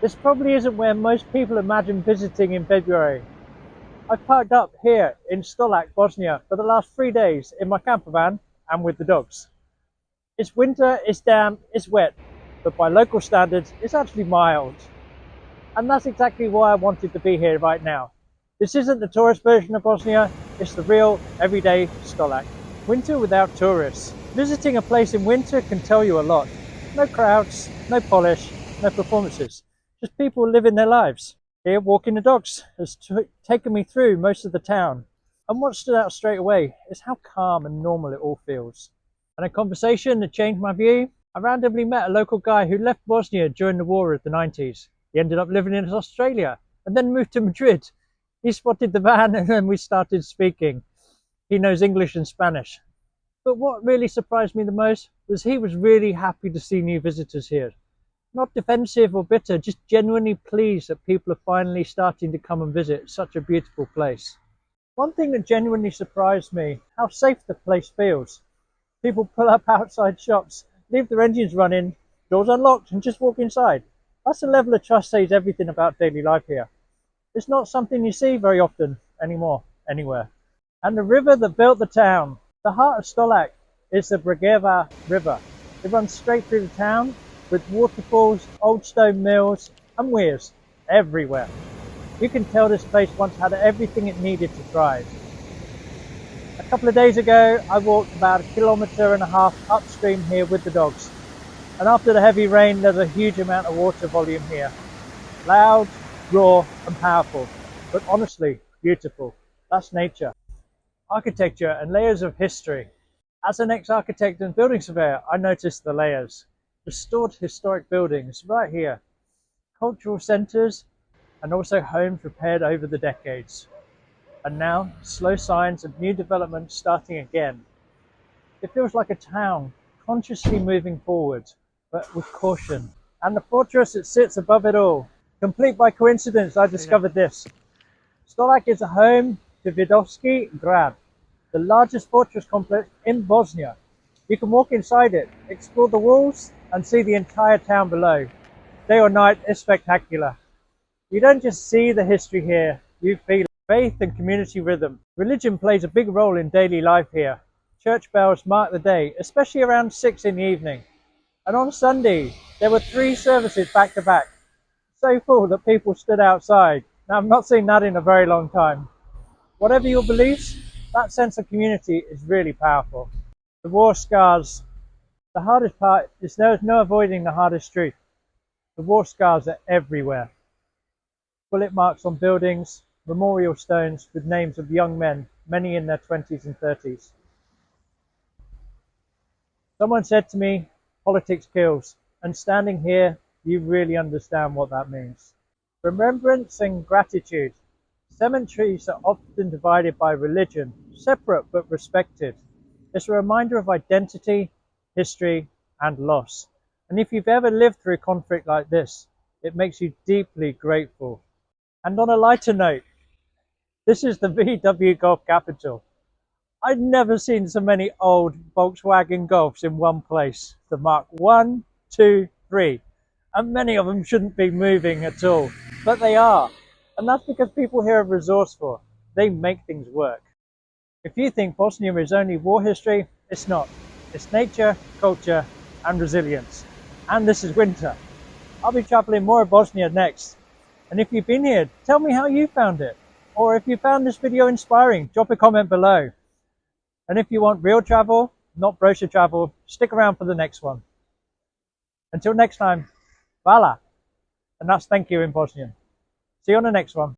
This probably isn't where most people imagine visiting in February. I've parked up here in Stolac, Bosnia for the last 3 days in my campervan and with the dogs. It's winter, it's damp, it's wet, but by local standards, it's actually mild. And that's exactly why I wanted to be here right now. This isn't the tourist version of Bosnia, it's the real, everyday Stolac. Winter without tourists. Visiting a place in winter can tell you a lot. No crowds, no polish, no performances. Just people living their lives. Here, walking the dogs has taken me through most of the town. And what stood out straight away is how calm and normal it all feels. And a conversation that changed my view, I randomly met a local guy who left Bosnia during the war of the 90s. He ended up living in Australia and then moved to Madrid. He spotted the van and then we started speaking. He knows English and Spanish. But what really surprised me the most was he was really happy to see new visitors here. Not defensive or bitter, just genuinely pleased that people are finally starting to come and visit such a beautiful place. One thing that genuinely surprised me, how safe the place feels. People pull up outside shops, leave their engines running, doors unlocked and just walk inside. That's a level of trust says everything about daily life here. It's not something you see very often anymore, anywhere. And the river that built the town, the heart of Stolac, is the Bregava River. It runs straight through the town with waterfalls, old stone mills and weirs everywhere. You can tell this place once had everything it needed to thrive. A couple of days ago, I walked about 1.5 kilometers upstream here with the dogs. And after the heavy rain, there's a huge amount of water volume here. Loud, raw and powerful, but honestly beautiful. That's nature. Architecture and layers of history. As an ex-architect and building surveyor, I noticed the layers. Restored historic buildings right here. Cultural centres and also homes repaired over the decades. And now, slow signs of new development starting again. It feels like a town consciously moving forward, but with caution. And the fortress that sits above it all. Complete by coincidence, I discovered this. Stolac is a home to Vidoški Grad, the largest fortress complex in Bosnia. You can walk inside it, explore the walls, and see the entire town below. Day or night, it's spectacular. You don't just see the history here, you feel it. Faith and community rhythm. Religion plays a big role in daily life here. Church bells mark the day, especially around 6 in the evening. And on Sunday, there were 3 services back to back. So full that people stood outside. Now, I've not seen that in a very long time. Whatever your beliefs, that sense of community is really powerful. The war scars. The hardest part is there's no avoiding the hardest truth. The war scars are everywhere. Bullet marks on buildings, memorial stones with names of young men, many in their 20s and 30s. Someone said to me, politics kills, and standing here, you really understand what that means. Remembrance and gratitude. Cemeteries are often divided by religion, separate but respected. It's a reminder of identity, history, and loss. And if you've ever lived through conflict like this, it makes you deeply grateful. And on a lighter note, this is the VW Golf capital. I've never seen so many old Volkswagen Golfs in one place. The Mark 1, 2, 3. And many of them shouldn't be moving at all, but they are. And that's because people here are resourceful. They make things work. If you think Bosnia is only war history, it's not. It's nature, culture, and resilience. And this is winter. I'll be traveling more of Bosnia next. And if you've been here, tell me how you found it. Or if you found this video inspiring, drop a comment below. And if you want real travel, not brochure travel, stick around for the next one. Until next time, hvala. And that's thank you in Bosnian. See you on the next one.